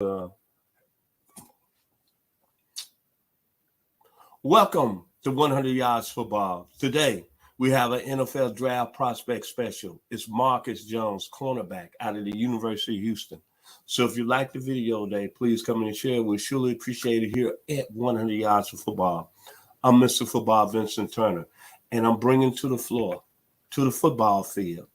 Welcome to 100 Yards Football. Today, we have an NFL Draft Prospect Special. It's Marcus Jones, cornerback out of the University of Houston. So if you like the video today, please come in and share. We surely appreciate it here at 100 Yards of Football. I'm Mr. Football Vincent Turner, and I'm bringing to the floor, to the football field,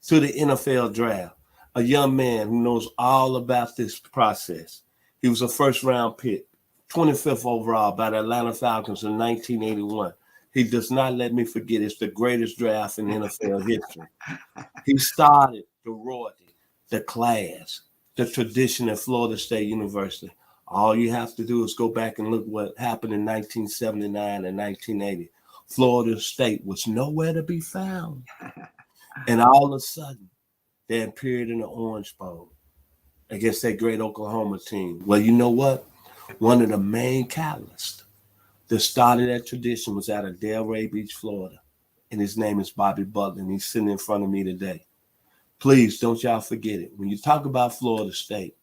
to the NFL Draft, a young man who knows all about this process. He was a first-round pick, 25th overall by the Atlanta Falcons in 1981. He does not let me forget it's the greatest draft in NFL history. He started the royalty, the class, the tradition at Florida State University. All you have to do is go back and look what happened in 1979 and 1980. Florida State was nowhere to be found. And all of a sudden, they appeared in the Orange Bowl against that great Oklahoma team. Well, you know what? One of the main catalysts that started that tradition was out of Delray Beach, Florida. And his name is Bobby Butler, and he's sitting in front of me today. Please, don't y'all forget it. When you talk about Florida State,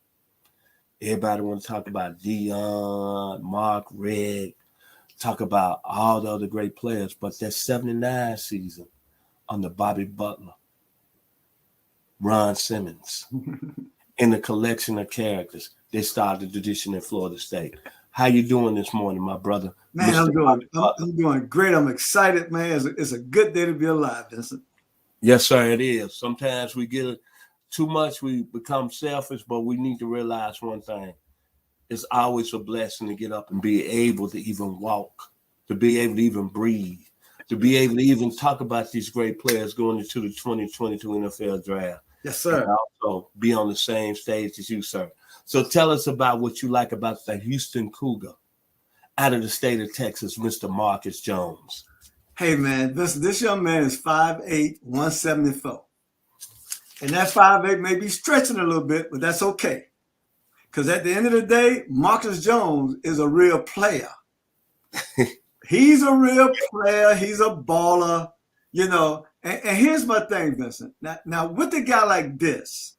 everybody want to talk about Dion, Mark Red, talk about all the other great players. But that 79 season under Bobby Butler, Ron Simmons, and the collection of characters, they started the tradition in Florida State. How you doing this morning, my brother? Man, I'm doing great. I'm excited, man. It's a good day to be alive, Vincent. Yes, sir, it is. Sometimes we get too much, we become selfish, but we need to realize one thing. It's always a blessing to get up and be able to even walk, to be able to even breathe, to be able to even talk about these great players going into the 2022 NFL Draft. Yes, sir. And also be on the same stage as you, sir. So tell us about what you like about the Houston Cougar out of the state of Texas, Mr. Marcus Jones. Hey, man, this young man is 5'8", 174. And that 5'8" may be stretching a little bit, but that's okay. Because at the end of the day, Marcus Jones is a real player. He's a real player. He's a baller, you know. And here's my thing, Vincent. Now with a guy like this,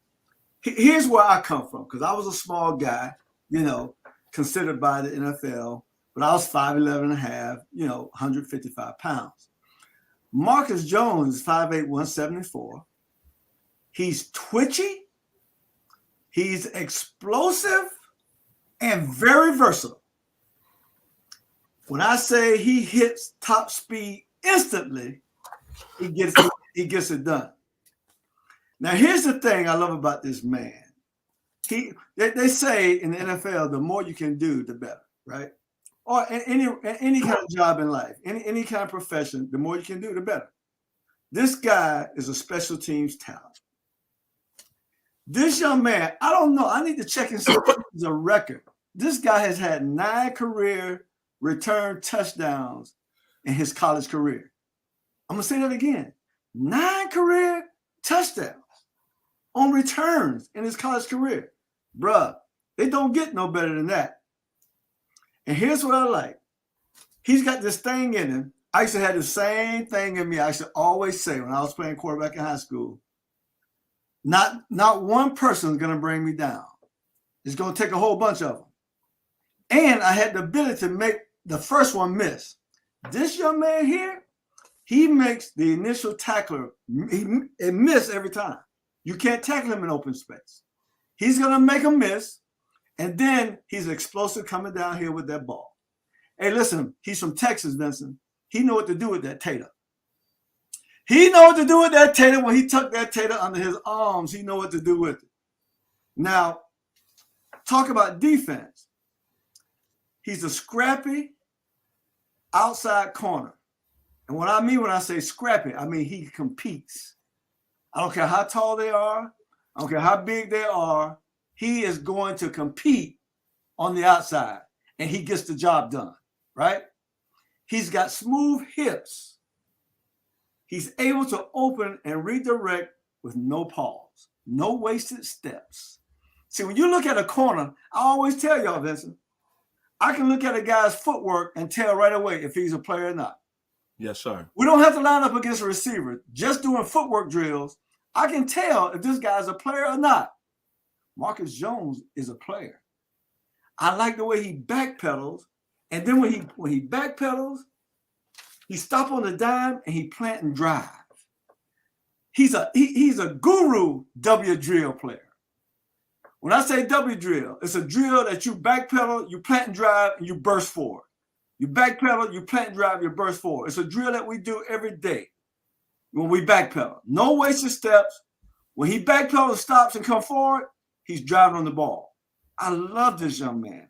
here's where I come from. Because I was a small guy, you know, considered by the NFL. But I was 5'11 and a half, you know, 155 pounds. Marcus Jones is 5'8", 174. He's twitchy. He's explosive and very versatile. When I say he hits top speed instantly, he gets it done. Now, here's the thing I love about this man. They say in the NFL, the more you can do, the better, right? Or any kind of job in life, any kind of profession, the more you can do, the better. This guy is a special teams talent. This young man, I don't know. I need to check and see if it's a record. This guy has had 9 career return touchdowns in his college career. I'm going to say that again. 9 career touchdowns on returns in his college career. Bruh, they don't get no better than that. And here's what I like. He's got this thing in him. I used to have the same thing in me. I used to always say when I was playing quarterback in high school, not one person is going to bring me down. It's going to take a whole bunch of them. And I had the ability to make the first one miss. This young man here, he makes the initial tackler miss every time. You can't tackle him in open space. He's going to make a miss, and then he's explosive coming down here with that ball. Hey, listen, he's from Texas, Vincent. He know what to do with that tater. He know what to do with that tater. When he tucked that tater under his arms, he know what to do with it. Now, talk about defense. He's a scrappy outside corner. And what I mean when I say scrappy, I mean he competes. I don't care how tall they are. I don't care how big they are. He is going to compete on the outside, and he gets the job done, right? He's got smooth hips. He's able to open and redirect with no pause, no wasted steps. See, when you look at a corner, I always tell y'all, Vincent, I can look at a guy's footwork and tell right away if he's a player or not. Yes, sir. We don't have to line up against a receiver. Just doing footwork drills, I can tell if this guy's a player or not. Marcus Jones is a player. I like the way he backpedals, and then when he backpedals, he stop on the dime and he plant and drive. He's a guru W drill player. When I say W drill, it's a drill that you backpedal, you plant and drive, and you burst forward. You backpedal, you plant and drive, you burst forward. It's a drill that we do every day when we backpedal. No wasted steps. When he backpedals, stops, and comes forward, he's driving on the ball. I love this young man.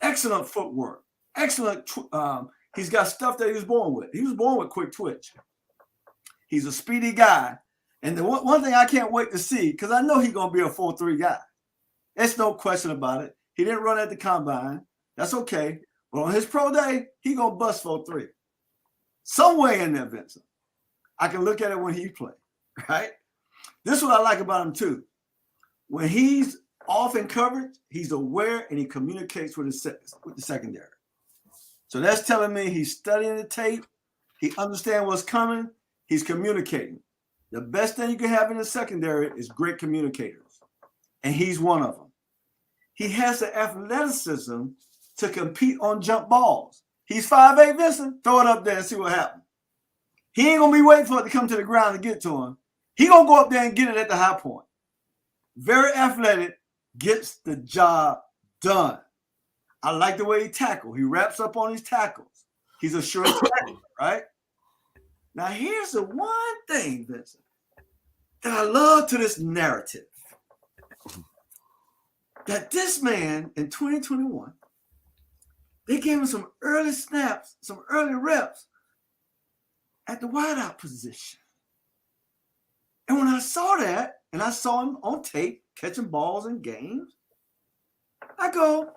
Excellent footwork. Excellent. He's got stuff that he was born with. He was born with quick twitch. He's a speedy guy. And the one thing I can't wait to see, because I know he's going to be a 4.3 guy. There's no question about it. He didn't run at the combine. That's okay. But on his pro day, he's going to bust 4.3. Somewhere in there, Vincent. I can look at it when he plays, right? This is what I like about him, too. When he's off in coverage, he's aware and he communicates with the secondary. So that's telling me he's studying the tape. He understands what's coming. He's communicating. The best thing you can have in the secondary is great communicators. And he's one of them. He has the athleticism to compete on jump balls. He's 5'8", Vincent. Throw it up there and see what happens. He ain't going to be waiting for it to come to the ground to get to him. He going to go up there and get it at the high point. Very athletic, gets the job done. I like the way he tackles. He wraps up on his tackles. He's a sure tackler, right? Now, here's the one thing, Vincent, that I love to this narrative. That this man in 2021, they gave him some early snaps, some early reps at the wideout position. And when I saw that, and I saw him on tape catching balls in games, I go,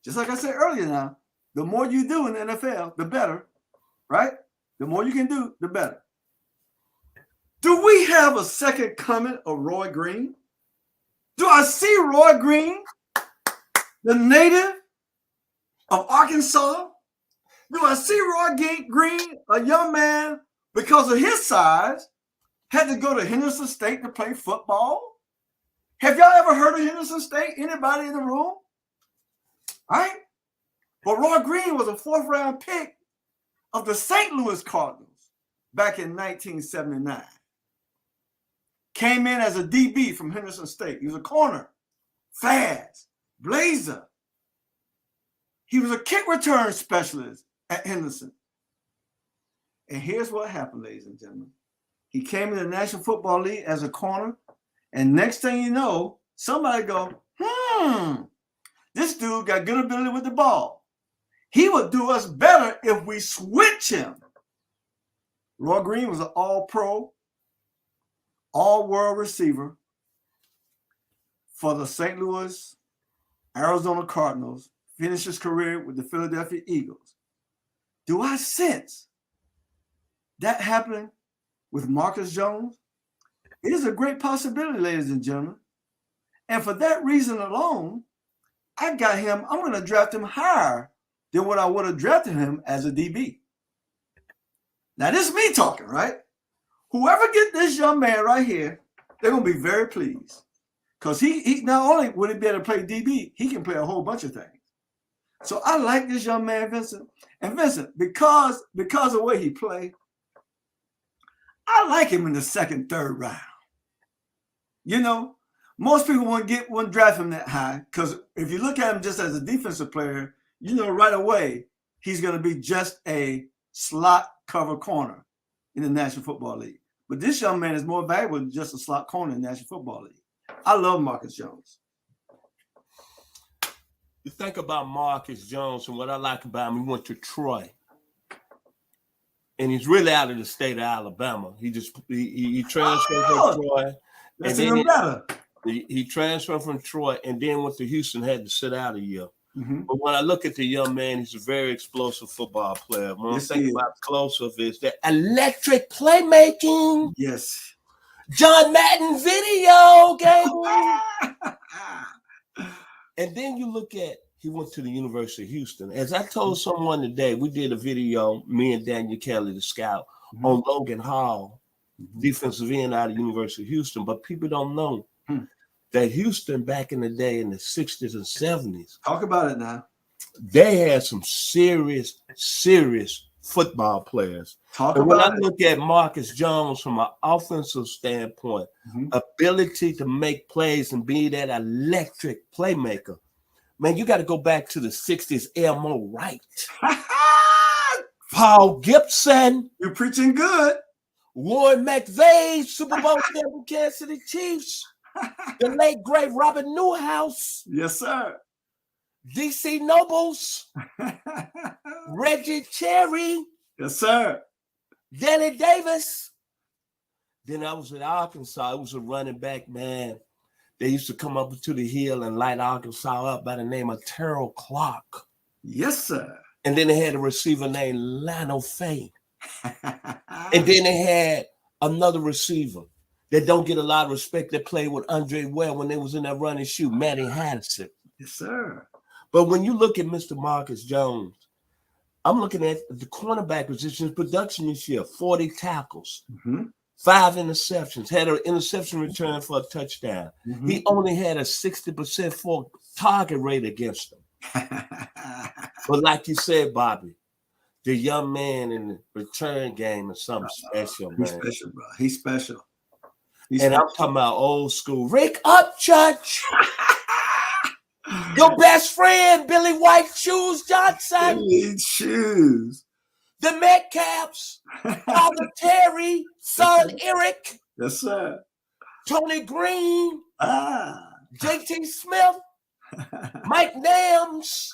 just like I said earlier now, the more you do in the NFL, the better, right? The more you can do, the better. Do we have a second coming of Roy Green? Do I see Roy Green, the native of Arkansas? Do I see Roy Green, a young man, because of his size, had to go to Henderson State to play football? Have y'all ever heard of Henderson State? Anybody in the room? Right? But Roy Green was a 4th-round pick of the St. Louis Cardinals back in 1979. Came in as a DB from Henderson State. He was a corner, fast, blazer. He was a kick return specialist at Henderson. And here's what happened, ladies and gentlemen. He came in the National Football League as a corner. And next thing you know, somebody go, this dude got good ability with the ball. He would do us better if we switch him. Roy Green was an all-pro, all-world receiver for the St. Louis, Arizona Cardinals, finished his career with the Philadelphia Eagles. Do I sense that happening with Marcus Jones? It is a great possibility, ladies and gentlemen. And for that reason alone, I got him, I'm going to draft him higher than what I would have drafted him as a DB. Now, this is me talking, right? Whoever get this young man right here, they're going to be very pleased. Because he not only would he be able to play DB, he can play a whole bunch of things. So I like this young man, Vincent. And Vincent, because of the way he played, I like him in the 2nd, 3rd round. You know, most people wouldn't draft him that high because if you look at him just as a defensive player, you know right away he's going to be just a slot cover corner in the National Football League. But this young man is more valuable than just a slot corner in the National Football League. I love Marcus Jones. You think about Marcus Jones, and what I like about him, he went to Troy. And he's really out of the state of Alabama. He transferred from Troy. That's even better. He transferred from Troy and then went to Houston, had to sit out a year. Mm-hmm. But when I look at the young man, he's a very explosive football player. When I think about explosive, is that electric playmaking. Yes. John Madden video game. And then you look at, he went to the University of Houston. As I told someone today, we did a video, me and Daniel Kelly, the scout, on Logan Hall, defensive end out of the University of Houston. But people don't know that Houston back in the day in the 60s and 70s, Talk about it now. they had some serious football players. Talk And when I about it. look at Marcus Jones from an offensive standpoint, ability to make plays and be that electric playmaker, man, you got to go back to the 60s, Elmo Wright, Paul Gibson, You're preaching good. Warren McVay, Super Bowl champion Kansas City Chiefs, the late great Robert Newhouse, Yes, sir. DC Nobles, Reggie Cherry, Yes, sir. Danny Davis. Then I was at Arkansas. It was a running back, man. They used to come up to the hill and light Arkansas up by the name of Terrell Clark. Yes, sir. And then they had a receiver named Lionel Fay. And then they had another receiver that don't get a lot of respect that played with Andre Ware when they was in that run and shoot, Manny Haddison. Yes, sir. But when you look at Mr. Marcus Jones, I'm looking at the cornerback position's production this year, 40 tackles, 5 interceptions, had an interception return for a touchdown. He only had a 60% for target rate against him. But like you said, Bobby, the young man in the return game is something special, man. He's special, bro. He's special. And I'm talking about old school. Rick up, Judge. Your best friend, Billy White Shoes Johnson. Billy Shoes. The Metcalfs. Father Terry. Son Eric. Yes, sir. Tony Green. JT Smith. Mike Nams.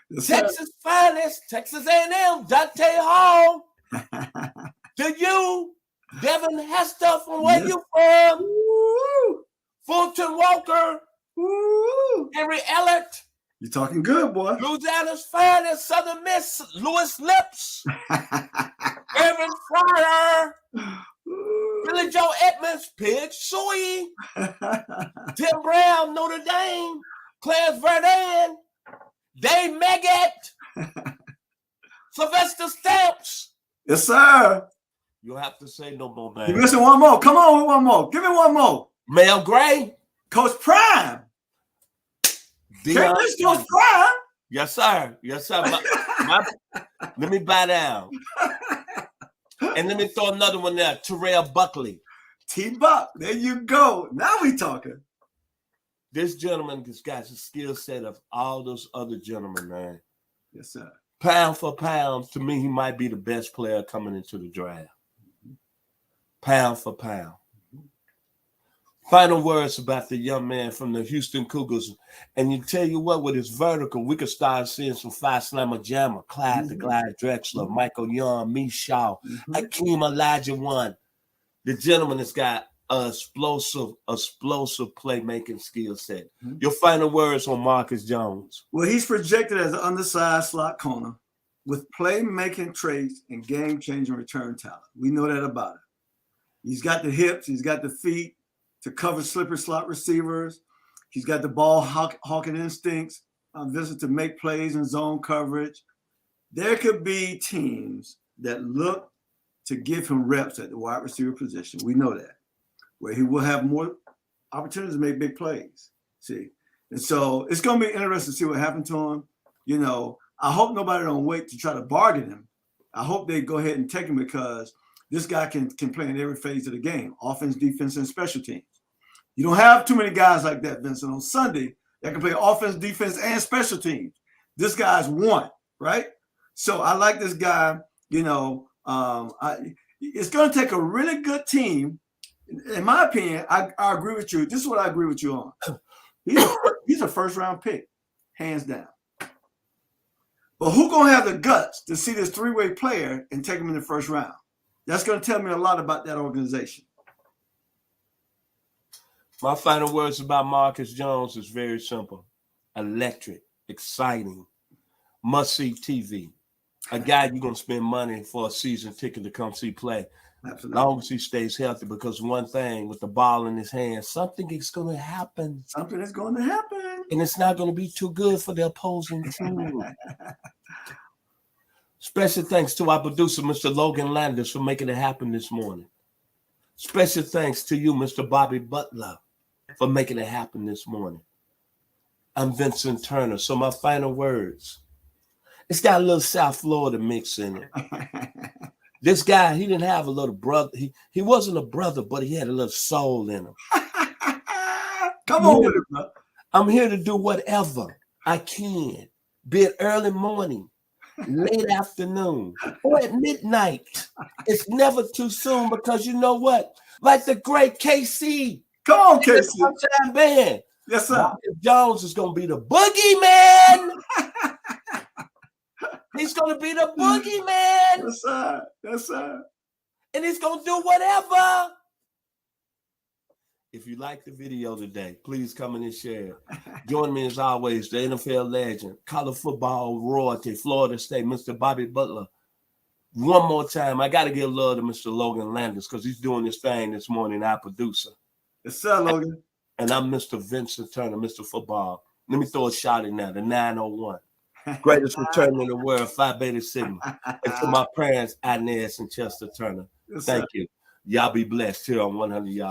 Yes, Texas finest. Texas A&M. Dante Hall. To you. Devin Hester from where you from. Woo. Fulton Walker. Woo. Henry Ellert. You're talking good, boy. Louisiana's finest, Southern Miss, Lewis Lips, Irvin Fryer, Billy Joe Edmonds, Pig Suey, Tim Brown, Notre Dame, Clarence Verdun, Dave Meggett, Sylvester Stamps. Yes, sir. You don't have to say no more, You're man. missing one more. Come on with one more. Give me one more. Mel Gray. Coach Prime. Can't miss Coach Prime. Yes, sir. Yes, sir. Let me bow down. And let me throw another one there. Terrell Buckley. T-Buck. There you go. Now we talking. This gentleman has got the skill set of all those other gentlemen, man. Yes, sir. Pound for pound, to me, he might be the best player coming into the draft. Pound for pound. Final words about the young man from the Houston Cougars. And you tell you what, with his vertical, we could start seeing some five slammer jammer, Clyde the Glide Drexler, Michael Young, Me Shaw, Hakeem Elijah One. The gentleman has got an explosive playmaking skill set. Your final words on Marcus Jones. Well, he's projected as an undersized slot corner with playmaking traits and game-changing return talent. We know that about him. He's got the hips. He's got the feet to cover slippery slot receivers. He's got the ball hawking instincts, Vincent, to make plays in zone coverage. There could be teams that look to give him reps at the wide receiver position. We know that, where he will have more opportunities to make big plays. See, and so it's going to be interesting to see what happened to him. You know, I hope nobody don't wait to try to bargain him. I hope they go ahead and take him because this guy can play in every phase of the game, offense, defense, and special teams. You don't have too many guys like that, Vincent, on Sunday that can play offense, defense, and special teams. This guy's one, right? So I like this guy. You know, it's going to take a really good team. In my opinion, I agree with you. This is what I agree with you on. He's a first-round pick, hands down. But who going to have the guts to see this three-way player and take him in the first round? That's going to tell me a lot about that organization. My final words about Marcus Jones is very simple. Electric, exciting, must-see TV. A guy you're going to spend money for a season ticket to come see play. Absolutely. As long as he stays healthy, because one thing, with the ball in his hand, something is going to happen. Something is going to happen. And it's not going to be too good for the opposing team. Special thanks to our producer, Mr. Logan Landers, for making it happen this morning. Special thanks to you, Mr. Bobby Butler. for making it happen this morning. I'm Vincent Turner. So my final words, it's got a little South Florida mix in it. This guy, he didn't have a little brother. He wasn't a brother, but he had a little soul in him. Come on with it, bro. I'm here to do whatever I can, be it early morning, late afternoon, or at midnight. It's never too soon because you know what? Like the great KC. Come on, KC. Sunshine Band. Yes, sir. Marcus Jones is going to be the boogeyman. He's going to be the boogeyman. Yes, sir. Yes, sir. And he's going to do whatever. If you like the video today, please come in and share it. Join me as always, the NFL legend, college football royalty, Florida State, Mr. Bobby Butler. One more time, I got to give love to Mr. Logan Landis because he's doing this thing this morning, our producer. Yes, sir, Logan. And I'm Mr. Vincent Turner, Mr. Football. Let me throw a shot in there, the 901. Greatest return in the world, Phi Beta Sigma. And to my parents, Inez and Chester Turner. Yes, thank you. Y'all be blessed here on 100 Yards.